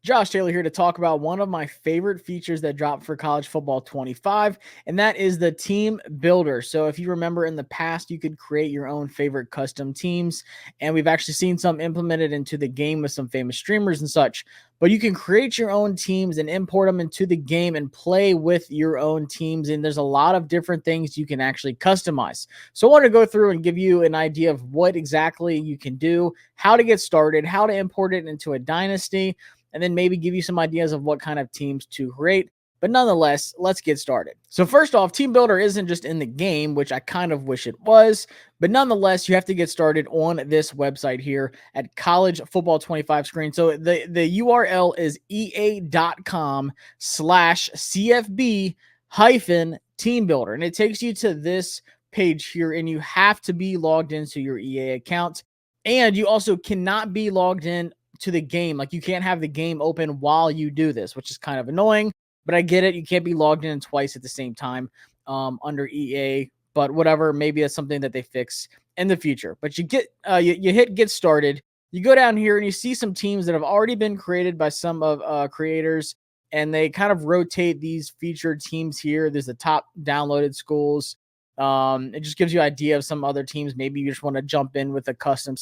Josh Taylor here to talk about one of my favorite features that dropped for college football 25, and that is the team builder. So, if you remember in the past, you could create your own favorite custom teams, and we've actually seen some implemented into the game with some famous streamers and such. But you can create your own teams and import them into the game and play with your own teams. And there's a lot of different things you can actually customize. So, I want to go through and give you an idea of what exactly you can do, how to get started, how to import it into a dynasty, and then maybe give you some ideas of what kind of teams to create. But nonetheless, let's get started. So first off, Team Builder isn't just in the game, which I kind of wish it was, but nonetheless, you have to get started on this website here at College Football 25 screen. So the URL is ea.com/CFB hyphen team builder. And it takes you to this page here, and you have to be logged into your EA account. And you also cannot be logged in to the game. Like, you can't have the game open while you do this, which is kind of annoying, but I get it. You can't be logged in twice at the same time under EA, but whatever. Maybe that's something that they fix in the future. But you hit get started. You go down here and you see some teams that have already been created by some of creators, and they kind of rotate these featured teams here. There's the top downloaded schools. It just gives you an idea of some other teams. Maybe you just want to jump in with a custom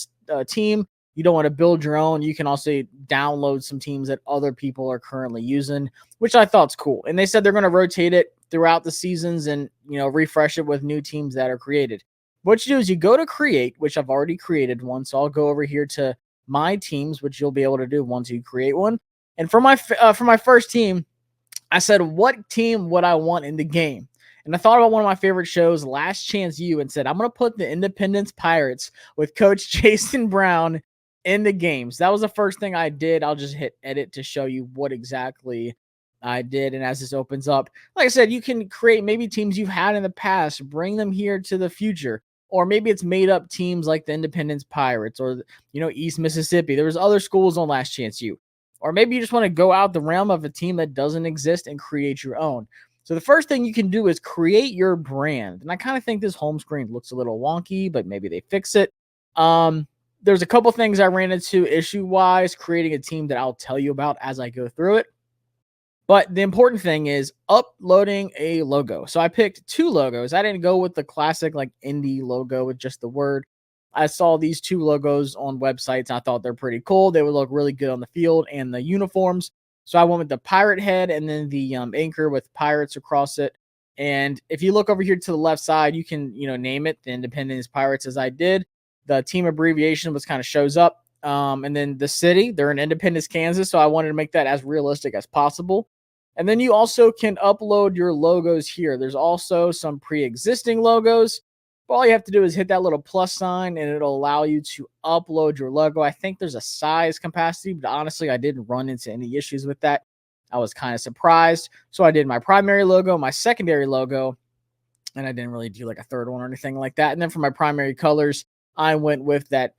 team. You don't want to build your own. You can also download some teams that other people are currently using, which I thought's cool. And they said they're going to rotate it throughout the seasons and, refresh it with new teams that are created. What you do is you go to create, which I've already created one. So I'll go over here to my teams, which you'll be able to do once you create one. And for my first team, I said, what team would I want in the game? And I thought about one of my favorite shows, Last Chance U, and said, I'm going to put the Independence Pirates with Coach Jason Brown in the games. That was the first thing I did. I'll just hit edit to show you what exactly I did. And as this opens up, like I said, you can create maybe teams you've had in the past, bring them here to the future. Or maybe it's made up teams like the Independence Pirates or, East Mississippi. There was other schools on Last Chance U. Or maybe you just want to go out the realm of a team that doesn't exist and create your own. So the first thing you can do is create your brand. And I kind of think this home screen looks a little wonky, but maybe they fix it. There's a couple things I ran into issue-wise creating a team that I'll tell you about as I go through it. But the important thing is uploading a logo. So I picked two logos. I didn't go with the classic like indie logo with just the word. I saw these two logos on websites. And I thought they're pretty cool. They would look really good on the field and the uniforms. So I went with the pirate head and then the anchor with pirates across it. And if you look over here to the left side, you can, name it the Independence Pirates as I did. The team abbreviation was kind of shows up. And then the city, they're in Independence, Kansas. So I wanted to make that as realistic as possible. And then you also can upload your logos here. There's also some pre-existing logos. But all you have to do is hit that little plus sign and it'll allow you to upload your logo. I think there's a size capacity, but honestly, I didn't run into any issues with that. I was kind of surprised. So I did my primary logo, my secondary logo, and I didn't really do like a third one or anything like that. And then for my primary colors, I went with that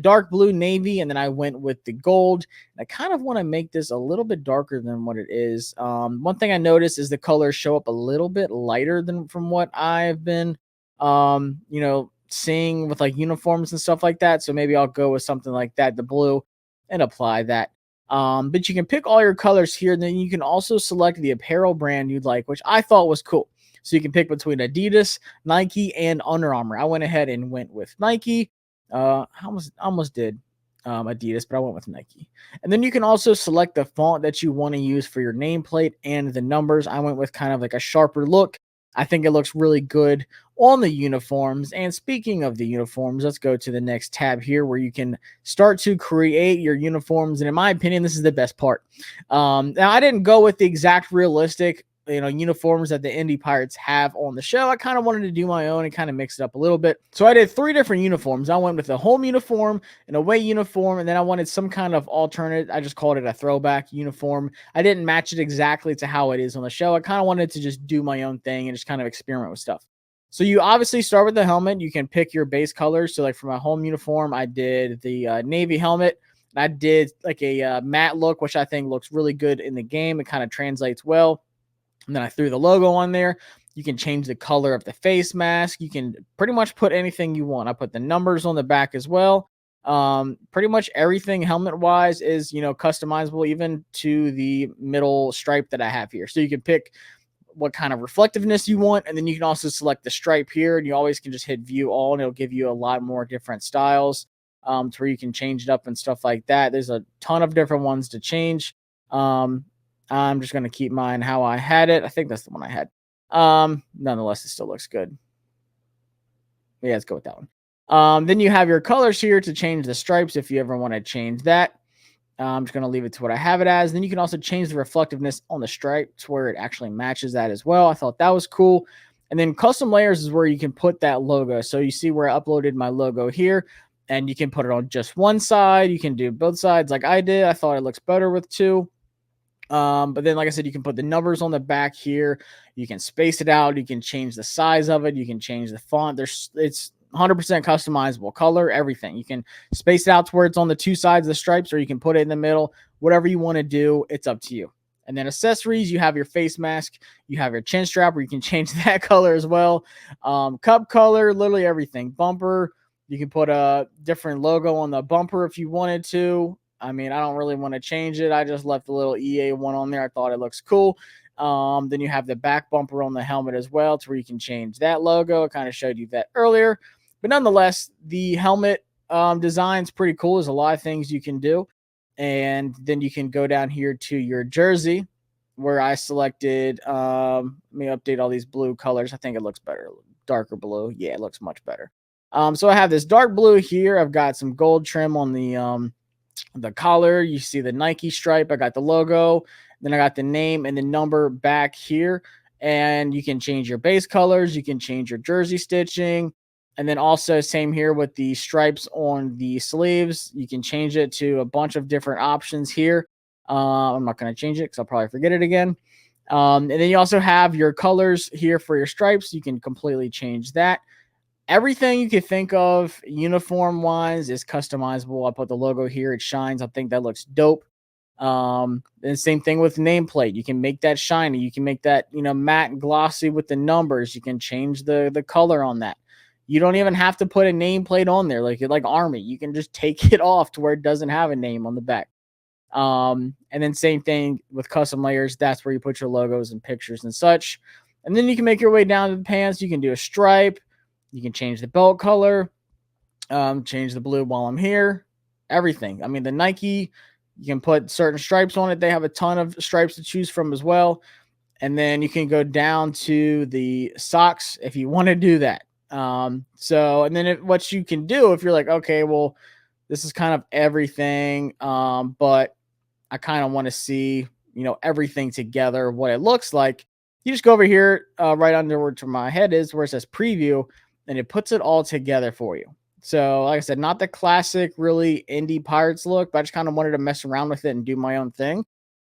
dark blue navy, and then I went with the gold. And I kind of want to make this a little bit darker than what it is. One thing I noticed is the colors show up a little bit lighter than from what I've been, seeing with like uniforms and stuff like that. So maybe I'll go with something like that, the blue, and apply that. But you can pick all your colors here, and then you can also select the apparel brand you'd like, which I thought was cool. So you can pick between Adidas, Nike, and Under Armour. I went ahead and went with Nike. I almost did Adidas, but I went with Nike. And then you can also select the font that you want to use for your nameplate and the numbers. I went with kind of like a sharper look. I think it looks really good on the uniforms. And speaking of the uniforms, let's go to the next tab here where you can start to create your uniforms. And in my opinion, this is the best part. Now, I didn't go with the exact realistic uniforms that the Indy Pirates have on the show. I kind of wanted to do my own and kind of mix it up a little bit. So I did 3 different uniforms. I went with a home uniform, an away uniform, and then I wanted some kind of alternate. I just called it a throwback uniform. I didn't match it exactly to how it is on the show. I kind of wanted to just do my own thing and just kind of experiment with stuff. So you obviously start with the helmet. You can pick your base colors. So like for my home uniform, I did the navy helmet. I did like a matte look, which I think looks really good in the game. It kind of translates well. And then I threw the logo on there. You can change the color of the face mask. You can pretty much put anything you want. I put the numbers on the back as well. Pretty much everything helmet wise is, customizable, even to the middle stripe that I have here. So you can pick what kind of reflectiveness you want, and then you can also select the stripe here, and you always can just hit view all, and it'll give you a lot more different styles, to where you can change it up and stuff like that. There's a ton of different ones to change. um I'm just going to keep mine how I had it. I think that's the one I had. Nonetheless, it still looks good. Yeah, let's go with that one. Then you have your colors here to change the stripes if you ever want to change that. I'm just going to leave it to what I have it as. Then you can also change the reflectiveness on the stripe to where it actually matches that as well. I thought that was cool. And then custom layers is where you can put that logo. So you see where I uploaded my logo here, and you can put it on just one side. You can do both sides like I did. I thought it looks better with two. But then, like I said, you can put the numbers on the back here. You can space it out. You can change the size of it. You can change the font. It's 100% customizable, color, everything. You can space it out to where it's on the two sides of the stripes, or you can put it in the middle. Whatever you want to do, it's up to you. And then accessories, you have your face mask, you have your chin strap, where you can change that color as well. Cup color, literally everything. Bumper, you can put a different logo on the bumper if you wanted to. I mean, I don't really want to change it. I just left the little EA one on there. I thought it looks cool. Then you have the back bumper on the helmet as well, to where you can change that logo. I kind of showed you that earlier. But nonetheless, the helmet design is pretty cool. There's a lot of things you can do. And then you can go down here to your jersey, where I selected, let me update all these blue colors. I think it looks better. Darker blue. Yeah, it looks much better. So I have this dark blue here. I've got some gold trim on the collar. You see the Nike stripe. I got the logo. Then I got the name and the number back here. And you can change your base colors. You can change your jersey stitching. And then also same here with the stripes on the sleeves. You can change it to a bunch of different options here. I'm not going to change it because I'll probably forget it again. And then you also have your colors here for your stripes. You can completely change that. Everything you can think of uniform wise is customizable. I put the logo here. It shines. I think that looks dope. And same thing with nameplate. You can make that shiny. You can make that, matte and glossy with the numbers. You can change the color on that. You don't even have to put a nameplate on there like Army. You can just take it off to where it doesn't have a name on the back. And then same thing with custom layers. That's where you put your logos and pictures and such. And then you can make your way down to the pants. You can do a stripe. You can change the belt color, change the blue while I'm here, everything. I mean, the Nike, you can put certain stripes on it. They have a ton of stripes to choose from as well. And then you can go down to the socks if you want to do that. And then what you can do if you're like, okay, well, this is kind of everything, but I kind of want to see, everything together, what it looks like. You just go over here, right under where my head is, where it says preview, and it puts it all together for you. So, like I said, not the classic, really indie Pirates look, but I just kind of wanted to mess around with it and do my own thing.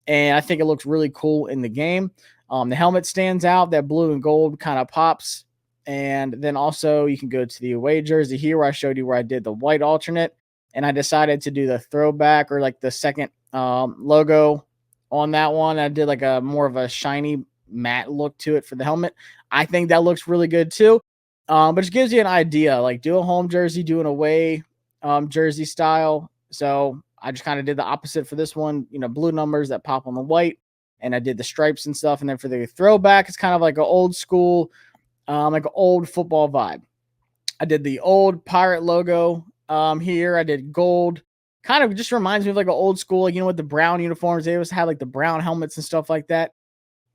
And I think it looks really cool in the game. The helmet stands out. That blue and gold kind of pops. And then also you can go to the away jersey here, where I showed you where I did the white alternate. And I decided to do the throwback, or like the second logo on that one. I did like a more of a shiny matte look to it for the helmet. I think that looks really good too. But it gives you an idea, like do a home jersey, do an away jersey style. So I just kind of did the opposite for this one, blue numbers that pop on the white, and I did the stripes and stuff. And then for the throwback, it's kind of like an old school, like an old football vibe. I did the old pirate logo here. I did gold. Kind of just reminds me of like an old school, like, with the brown uniforms. They always had like the brown helmets and stuff like that.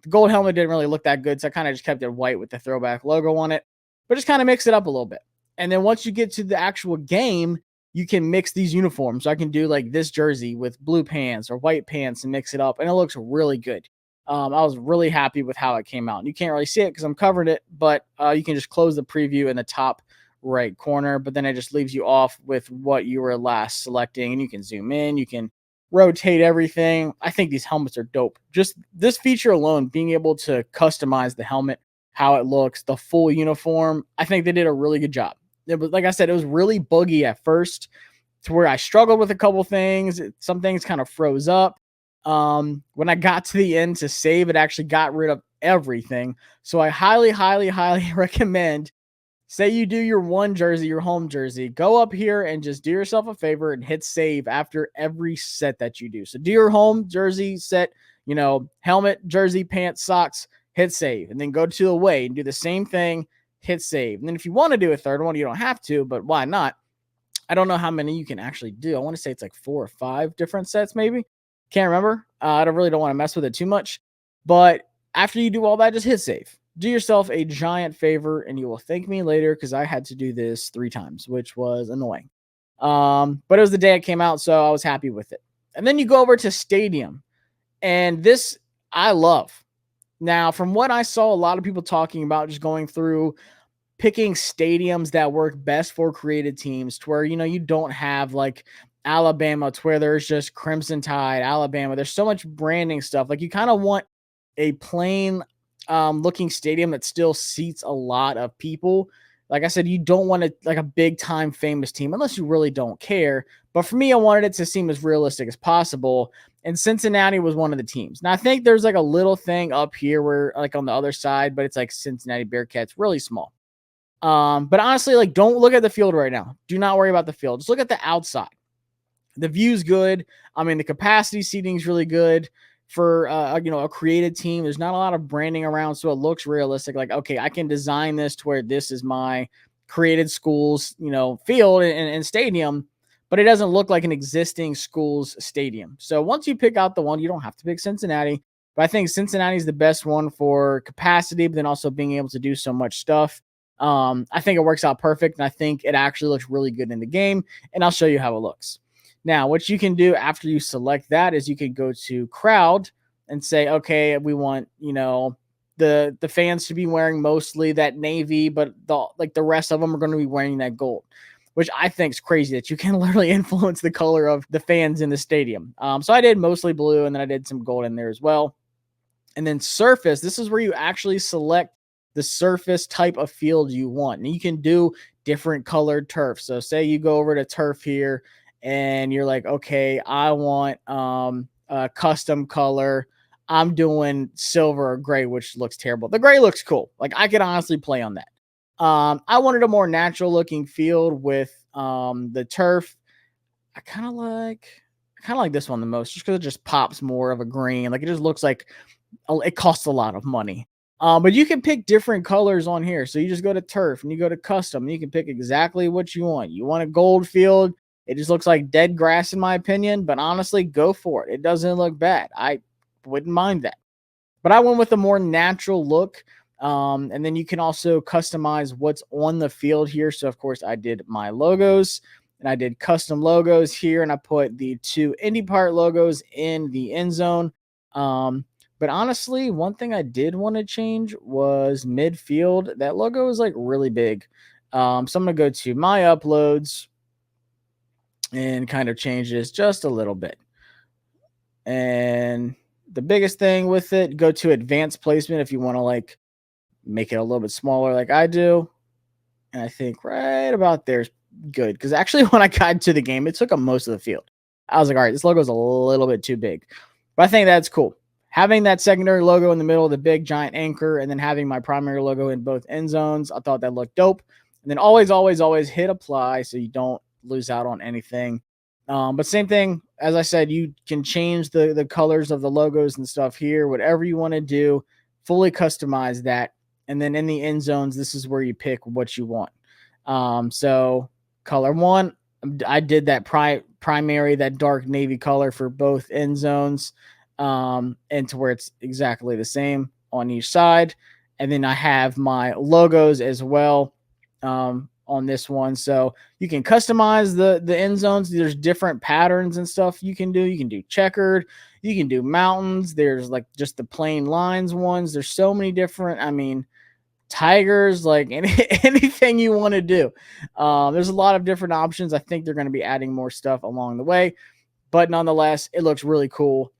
The gold helmet didn't really look that good, so I kind of just kept it white with the throwback logo on it. But just kind of mix it up a little bit. And then once you get to the actual game, you can mix these uniforms. So I can do like this jersey with blue pants or white pants and mix it up. And it looks really good. I was really happy with how it came out. And you can't really see it because I'm covering it, but you can just close the preview in the top right corner. But then it just leaves you off with what you were last selecting. And you can zoom in. You can rotate everything. I think these helmets are dope. Just this feature alone, being able to customize the helmet, how it looks, the full uniform, I think they did a really good job. It was, like I said, it was really buggy at first, to where I struggled with a couple things. Some things kind of froze up. When I got to the end to save, it actually got rid of everything. So I highly, highly, highly recommend say you do your one jersey, your home jersey, go up here and just do yourself a favor and hit save after every set that you do. So do your home jersey set, helmet, jersey, pants, socks, hit save, and then go to away and do the same thing, hit save. And then if you want to do a third one, you don't have to, but why not? I don't know how many you can actually do. I want to say it's like 4 or 5 different sets, maybe. Can't remember. I don't want to mess with it too much. But after you do all that, just hit save. Do yourself a giant favor, and you will thank me later because I had to do this 3 times, which was annoying. But it was the day it came out, so I was happy with it. And then you go over to Stadium, and this I love. Now, from what I saw, a lot of people talking about just going through picking stadiums that work best for created teams to where, you don't have like Alabama to where there's just Crimson Tide, Alabama. There's so much branding stuff. Like you kind of want a plain looking stadium that still seats a lot of people. Like I said, you don't want a big time famous team unless you really don't care. But for me, I wanted it to seem as realistic as possible. And Cincinnati was one of the teams. Now I think there's like a little thing up here where like on the other side, but it's like Cincinnati Bearcats, really small. But honestly, like don't look at the field right now. Do not worry about the field. Just look at the outside. The view's good. I mean, the capacity seating is really good for a created team. There's not a lot of branding around, so it looks realistic. Like, okay, I can design this to where this is my created school's field and stadium, but it doesn't look like an existing school's stadium. So once you pick out the one, you don't have to pick Cincinnati. But I think Cincinnati is the best one for capacity, but then also being able to do so much stuff. I think it works out perfect, and I think it actually looks really good in the game, and I'll show you how it looks. Now, what you can do after you select that is you can go to crowd and say, okay, we want, the fans to be wearing mostly that navy, but the rest of them are going to be wearing that gold, which I think is crazy that you can literally influence the color of the fans in the stadium. So I did mostly blue, and then I did some gold in there as well. And then surface, this is where you actually select the surface type of field you want. And you can do different colored turf. So say you go over to turf here and you're like, okay, I want a custom color. I'm doing silver or gray, which looks terrible. The gray looks cool. Like I could honestly play on that. I wanted a more natural looking field with the turf. I kind of like this one the most just because it just pops more of a green. Like it just looks like it costs a lot of money. But you can pick different colors on here. So you just go to turf and you go to custom and you can pick exactly what you want. You want a gold field. It just looks like dead grass in my opinion, but honestly, go for it. It doesn't look bad. I wouldn't mind that. But I went with a more natural look. And then you can also customize what's on the field here. So of course I did my logos and I did custom logos here and I put the 2 indie part logos in the end zone. But honestly, one thing I did want to change was midfield. That logo is like really big. So I'm going to go to my uploads and kind of change this just a little bit. And the biggest thing with it, go to advanced placement if you want to like make it a little bit smaller like I do. And I think right about there is good. Because actually when I got into the game, it took up most of the field. I was like, all right, this logo is a little bit too big. But I think that's cool. Having that secondary logo in the middle, the big giant anchor, and then having my primary logo in both end zones, I thought that looked dope. And then always, always, always hit apply so you don't lose out on anything. But same thing, as I said, you can change the colors of the logos and stuff here, whatever you want to do, fully customize that. And then in the end zones, this is where you pick what you want. So color 1, I did that primary, that dark navy color for both end zones. And to where it's exactly the same on each side. And then I have my logos as well on this one. So you can customize the end zones. There's different patterns and stuff you can do. You can do checkered. You can do mountains. There's like just the plain lines ones. There's so many different, tigers, like anything you want to do. There's a lot of different options. I think they're going to be adding more stuff along the way. But nonetheless, it looks really cool.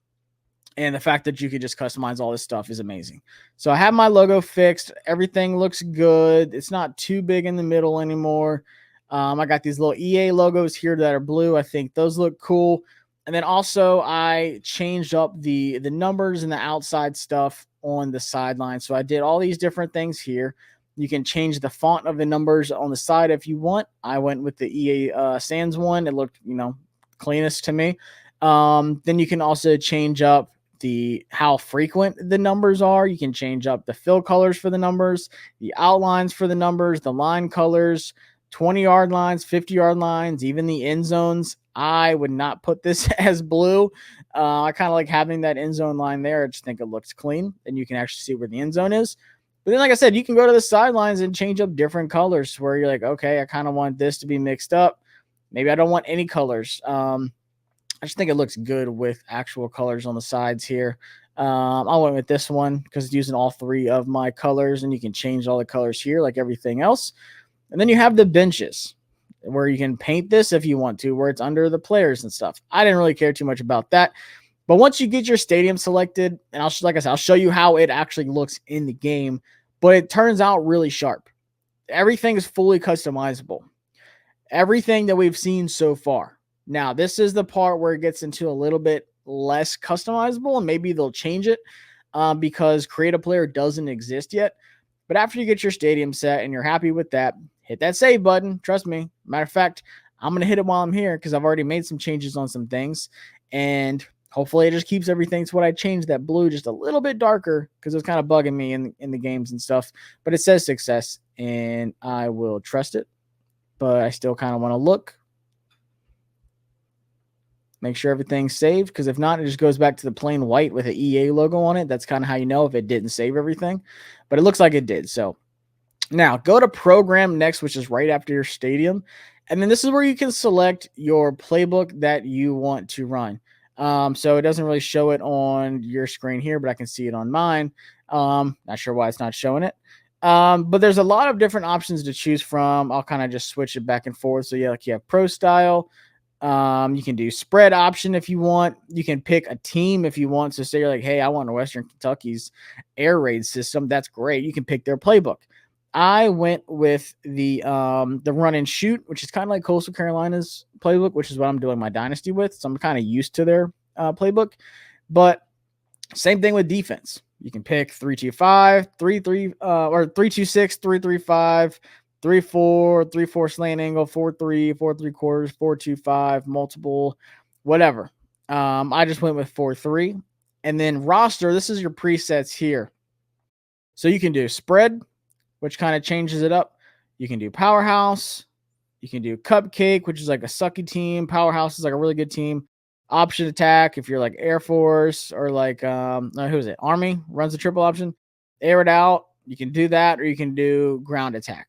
And the fact that you could just customize all this stuff is amazing. So I have my logo fixed. Everything looks good. It's not too big in the middle anymore. I got these little EA logos here that are blue. I think those look cool. And then also I changed up the numbers and the outside stuff on the sideline. So I did all these different things here. You can change the font of the numbers on the side if you want. I went with the EA Sans one. It looked, cleanest to me. Then you can also change up the how frequent the numbers are. You can change up the fill colors for the numbers, the outlines for the numbers, the line colors, 20-yard lines, 50-yard lines, even the end zones. I would not put this as blue. I kind of like having that end zone line there. I just think it looks clean, and you can actually see where the end zone is. But then, like I said, you can go to the sidelines and change up different colors where you're like, okay, I kind of want this to be mixed up. Maybe I don't want any colors. I just think it looks good with actual colors on the sides here. I went with this one because it's using all three of my colors, and you can change all the colors here like everything else. And then you have the benches where you can paint this if you want to, where it's under the players and stuff. I didn't really care too much about that. But once you get your stadium selected, and like I said, I'll show you how it actually looks in the game, but it turns out really sharp. Everything is fully customizable. Everything that we've seen so far. Now, this is the part where it gets into a little bit less customizable, and maybe they'll change it because Create a Player doesn't exist yet. But after you get your stadium set and you're happy with that, hit that save button. Trust me. Matter of fact, I'm going to hit it while I'm here because I've already made some changes on some things. And hopefully it just keeps everything to what I changed that blue just a little bit darker because it was kind of bugging me in the games and stuff. But it says success, and I will trust it. But I still kind of want to look. Make sure everything's saved, because if not, it just goes back to the plain white with an EA logo on it. That's kind of how you know if it didn't save everything. But it looks like it did. So now go to Program next, which is right after your stadium. And then this is where you can select your playbook that you want to run. So it doesn't really show it on your screen here, but I can see it on mine. Not sure why it's not showing it. But there's a lot of different options to choose from. I'll kind of just switch it back and forth. So yeah, like you have Pro Style. You can do spread option if you want. You can pick a team if you want. So say you're like, hey, I want Western Kentucky's air raid system. That's great. You can pick their playbook. I went with the run and shoot, which is kind of like Coastal Carolina's playbook, which is what I'm doing my Dynasty with. So I'm kind of used to their playbook. But same thing with defense. You can pick 3-2-5, 3-3, or 3-2-6, 3-3-5. 3-4, 3-4 slant angle, 4-3, 4-3 quarters, 4-2-5, multiple, whatever. I just went with 4-3. And then roster, this is your presets here. So you can do spread, which kind of changes it up. You can do powerhouse. You can do cupcake, which is like a sucky team. Powerhouse is like a really good team. Option attack, if you're like Air Force or like, who is it? Army runs the triple option. Air it out. You can do that, or you can do ground attack.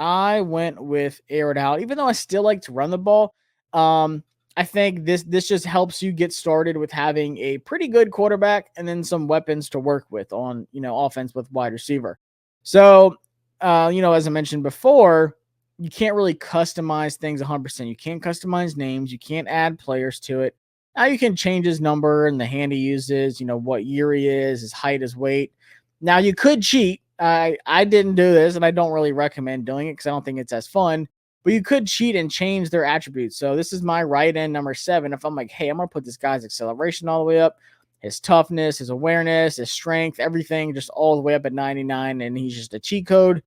I went with air it out, even though I still like to run the ball. I think this just helps you get started with having a pretty good quarterback and then some weapons to work with on, offense with wide receiver. So, as I mentioned before, you can't really customize things 100%. You can't customize names. You can't add players to it. Now you can change his number and the hand he uses, what year he is, his height, his weight. Now you could cheat. I didn't do this, and I don't really recommend doing it because I don't think it's as fun. But you could cheat and change their attributes. So this is my right end number 7. If I'm like, hey, I'm going to put this guy's acceleration all the way up, his toughness, his awareness, his strength, everything just all the way up at 99, and he's just a cheat code.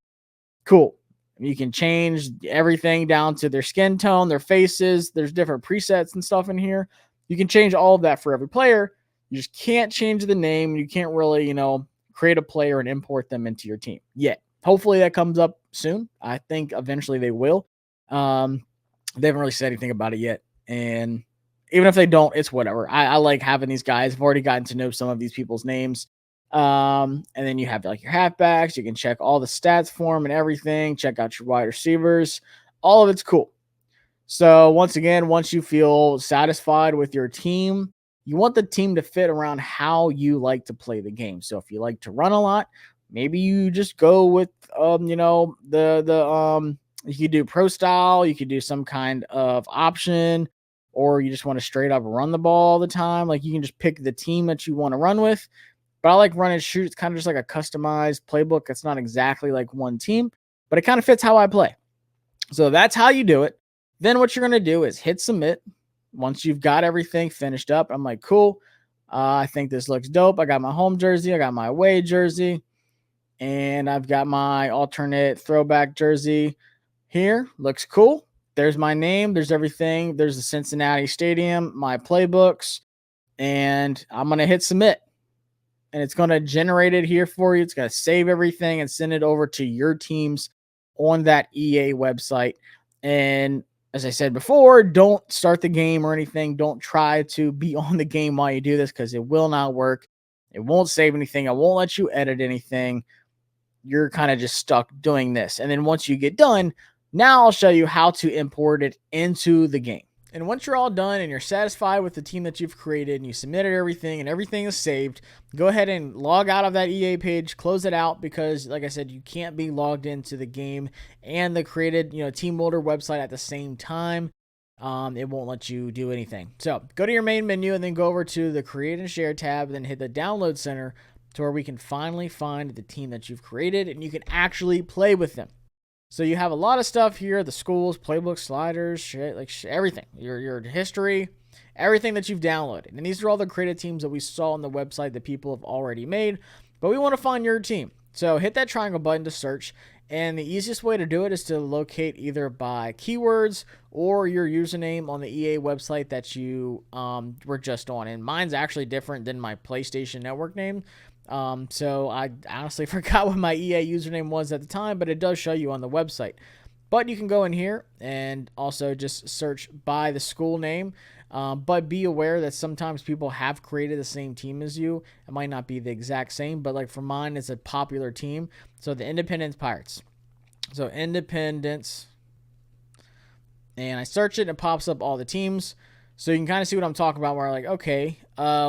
Cool. You can change everything down to their skin tone, their faces. There's different presets and stuff in here. You can change all of that for every player. You just can't change the name. You can't really, create a player and import them into your team yet. Hopefully that comes up soon. I think eventually they will. They haven't really said anything about it yet. And even if they don't, it's whatever. I like having these guys. I've already gotten to know some of these people's names. And then you have like your halfbacks. You can check all the stats for them and everything. Check out your wide receivers. All of it's cool. So once again, once you feel satisfied with your team, you want the team to fit around how you like to play the game. So if you like to run a lot, maybe you just go with, you could do pro style. You could do some kind of option, or you just want to straight up run the ball all the time. Like you can just pick the team that you want to run with. But I like run and shoot. It's kind of just like a customized playbook. It's not exactly like one team, but it kind of fits how I play. So that's how you do it. Then what you're going to do is hit submit. Once you've got everything finished up, I'm like, cool. I think this looks dope. I got my home jersey. I got my away jersey. And I've got my alternate throwback jersey here. Looks cool. There's my name. There's everything. There's the Cincinnati Stadium, my playbooks, and I'm going to hit submit. And it's going to generate it here for you. It's going to save everything and send it over to your teams on that EA website. And as I said before, don't start the game or anything. Don't try to be on the game while you do this because it will not work. It won't save anything. I won't let you edit anything. You're kind of just stuck doing this. And then once you get done, now I'll show you how to import it into the game. And once you're all done and you're satisfied with the team that you've created and you submitted everything and everything is saved, go ahead and log out of that EA page, close it out because, like I said, you can't be logged into the game and the created, team builder website at the same time. It won't let you do anything. So go to your main menu and then go over to the Create and Share tab, and then hit the Download Center to where we can finally find the team that you've created and you can actually play with them. So you have a lot of stuff here, the schools, playbook, sliders, everything, your history, everything that you've downloaded. And these are all the created teams that we saw on the website that people have already made, but we want to find your team. So hit that triangle button to search, and the easiest way to do it is to locate either by keywords or your username on the EA website that you were just on. And mine's actually different than my PlayStation Network name. So I honestly forgot what my EA username was at the time, but it does show you on the website. But you can go in here and also just search by the school name. But be aware that sometimes people have created the same team as you. It might not be the exact same, but like for mine, it's a popular team. So the Independence Pirates. So Independence. And I search it and it pops up all the teams. So you can kind of see what I'm talking about where I'm like, okay,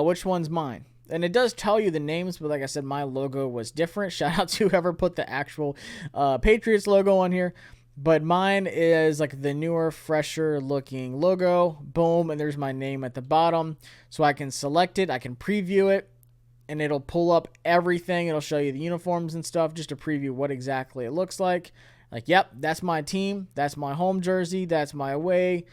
which one's mine? And it does tell you the names, but like I said, my logo was different. Shout out to whoever put the actual Patriots logo on here. But mine is like the newer, fresher looking logo. Boom, and there's my name at the bottom. So I can select it, I can preview it, and it'll pull up everything. It'll show you the uniforms and stuff just to preview what exactly it looks like. Like, yep, that's my team. That's my home jersey. That's my away.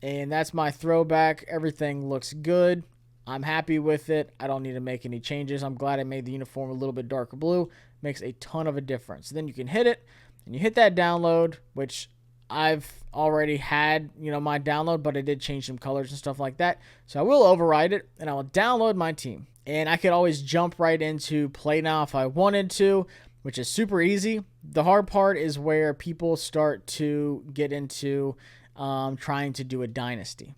And that's my throwback. Everything looks good. I'm happy with it. I don't need to make any changes. I'm glad I made the uniform a little bit darker blue. Makes a ton of a difference. Then you can hit it, and you hit that download, which I've already had, my download, but I did change some colors and stuff like that. So I will override it, and I will download my team. And I could always jump right into play now if I wanted to, which is super easy. The hard part is where people start to get into trying to do a dynasty.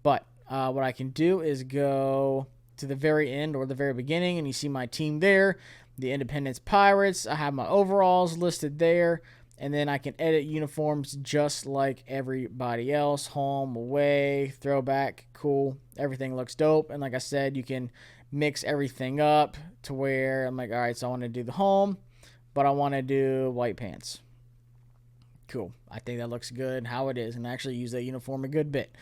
But what I can do is go to the very end or the very beginning, and you see my team there, the Independence Pirates. I have my overalls listed there, and then I can edit uniforms just like everybody else. Home, away, throwback, cool. Everything looks dope. And like I said, you can mix everything up to where I'm like, all right, so I want to do the home, but I want to do white pants. Cool. I think that looks good how it is, and I actually use that uniform a good bit.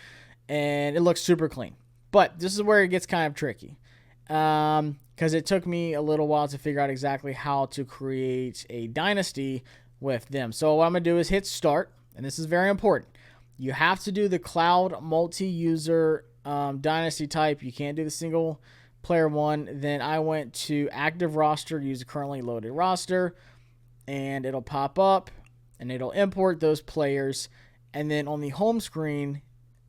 And it looks super clean. But this is where it gets kind of tricky. Because it took me a little while to figure out exactly how to create a dynasty with them. So what I'm going to do is hit start. And this is very important. You have to do the cloud multi-user dynasty type. You can't do the single player one. Then I went to active roster, use a currently loaded roster. And it'll pop up. And it'll import those players. And then on the home screen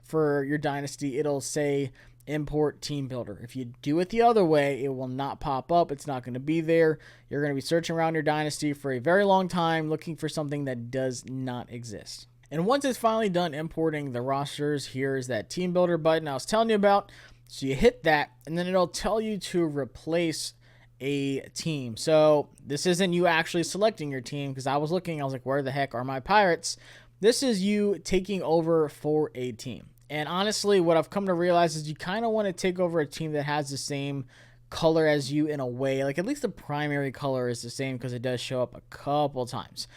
for your dynasty, it'll say import team builder. If you do it the other way, it will not pop up. It's not going to be there. You're going to be searching around your dynasty for a very long time looking for something that does not exist. And once it's finally done importing the rosters, here's that team builder button I was telling you about. So you hit that, and then it'll tell you to replace a team. So this isn't you actually selecting your team, because I was looking, I was like, where the heck are my Pirates? This is you taking over for a team. And honestly, what I've come to realize is you kind of want to take over a team that has the same color as you in a way. Like at least the primary color is the same, because it does show up a couple times.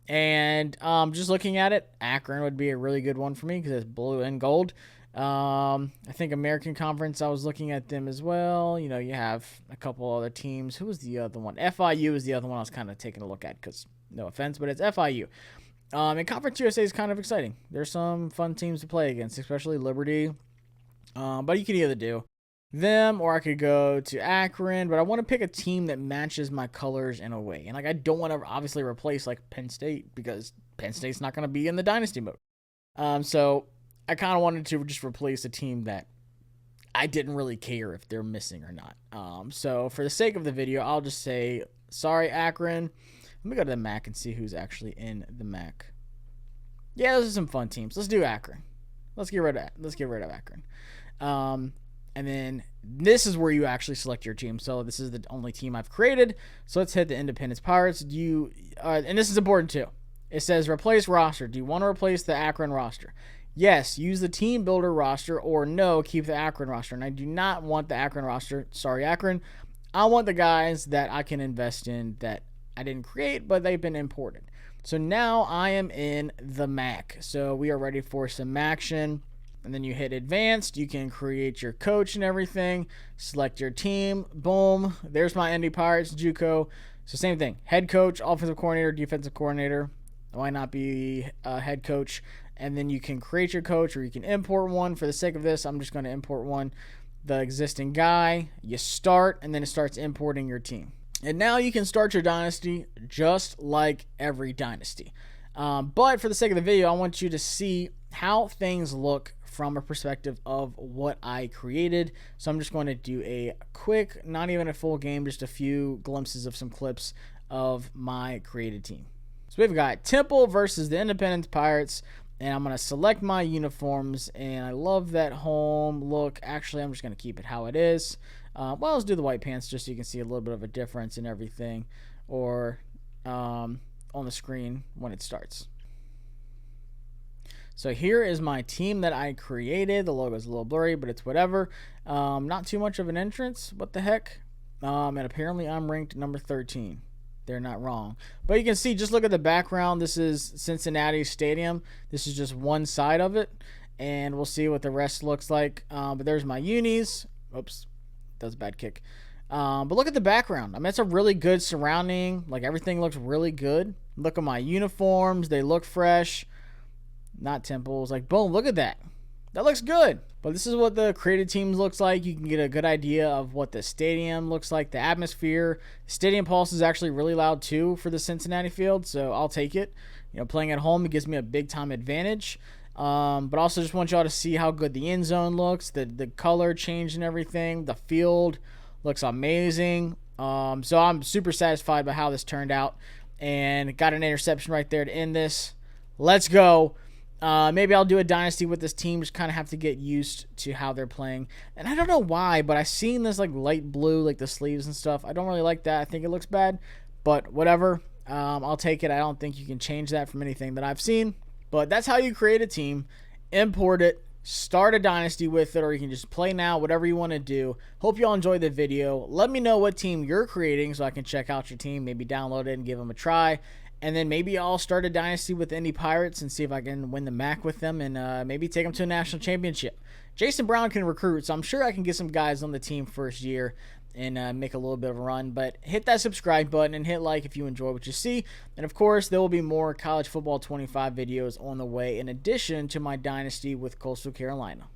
And just looking at it, Akron would be a really good one for me because it's blue and gold. I think American Conference, I was looking at them as well. You have a couple other teams. Who was the other one? FIU is the other one I was kind of taking a look at because, no offense, but it's FIU. And Conference USA is kind of exciting. There's some fun teams to play against, especially Liberty. But you can either do them, or I could go to Akron, but I want to pick a team that matches my colors in a way. And like, I don't want to obviously replace like Penn State, because Penn State's not going to be in the Dynasty mode. So I kind of wanted to just replace a team that I didn't really care if they're missing or not. So for the sake of the video, I'll just say, sorry, Akron. Let me go to the MAC and see who's actually in the MAC. Yeah, those are some fun teams. Let's do Akron. Let's get rid of Akron. And then this is where you actually select your team. So this is the only team I've created. So let's hit the Independence Pirates. And this is important too. It says replace roster. Do you want to replace the Akron roster? Yes, use the team builder roster, or no, keep the Akron roster. And I do not want the Akron roster. Sorry, Akron. I want the guys that I can invest in that I didn't create, but they've been imported. So now I am in the MAC. So we are ready for some action. And then you hit advanced. You can create your coach and everything. Select your team. Boom. There's my Indy Pirates, JUCO. So same thing. Head coach, offensive coordinator, defensive coordinator. Why not be a head coach? And then you can create your coach, or you can import one. For the sake of this, I'm just going to import one. The existing guy. You start, and then it starts importing your team. And now you can start your dynasty just like every dynasty. But for the sake of the video, I want you to see how things look from a perspective of what I created. So I'm just going to do a quick, not even a full game, just a few glimpses of some clips of my created team. So we've got Temple versus the Independence Pirates, and I'm going to select my uniforms, and I love that home look. Actually, I'm just going to keep it how it is. Well, let's do the white pants just so you can see a little bit of a difference in everything, or on the screen when it starts. So here is my team that I created. The logo is a little blurry, but it's whatever. Not too much of an entrance. What the heck? And apparently I'm ranked number 13. They're not wrong. But you can see, just look at the background. This is Cincinnati Stadium. This is just one side of it. And we'll see what the rest looks like. But there's my unis. Oops. That was a bad kick. But look at the background. I mean, it's a really good surrounding. Like, everything looks really good. Look at my uniforms. They look fresh. Not Temples. Like, boom, look at that. That looks good. But this is what the created teams looks like. You can get a good idea of what the stadium looks like, the atmosphere. Stadium pulse is actually really loud too for the Cincinnati field, so I'll take it. You know, playing at home, it gives me a big time advantage. But also just want y'all to see how good the end zone looks, the color change and everything. The field looks amazing. So I'm super satisfied by how this turned out, and got an interception right there to end this. Let's go. Maybe I'll do a dynasty with this team. Just kind of have to get used to how they're playing. And I don't know why, but I've seen this like light blue, like the sleeves and stuff. I don't really like that. I think it looks bad, but whatever. I'll take it. I don't think you can change that from anything that I've seen. But that's how you create a team, import it, start a dynasty with it, or you can just play now, whatever you want to do. Hope you all enjoyed the video. Let me know what team you're creating so I can check out your team, maybe download it and give them a try. And then maybe I'll start a dynasty with Indy Pirates and see if I can win the MAC with them, and maybe take them to a national championship. Jason Brown can recruit, so I'm sure I can get some guys on the team first year and make a little bit of a run. But hit that subscribe button and hit like if you enjoy what you see. And of course, there will be more College Football 25 videos on the way, in addition to my dynasty with Coastal Carolina.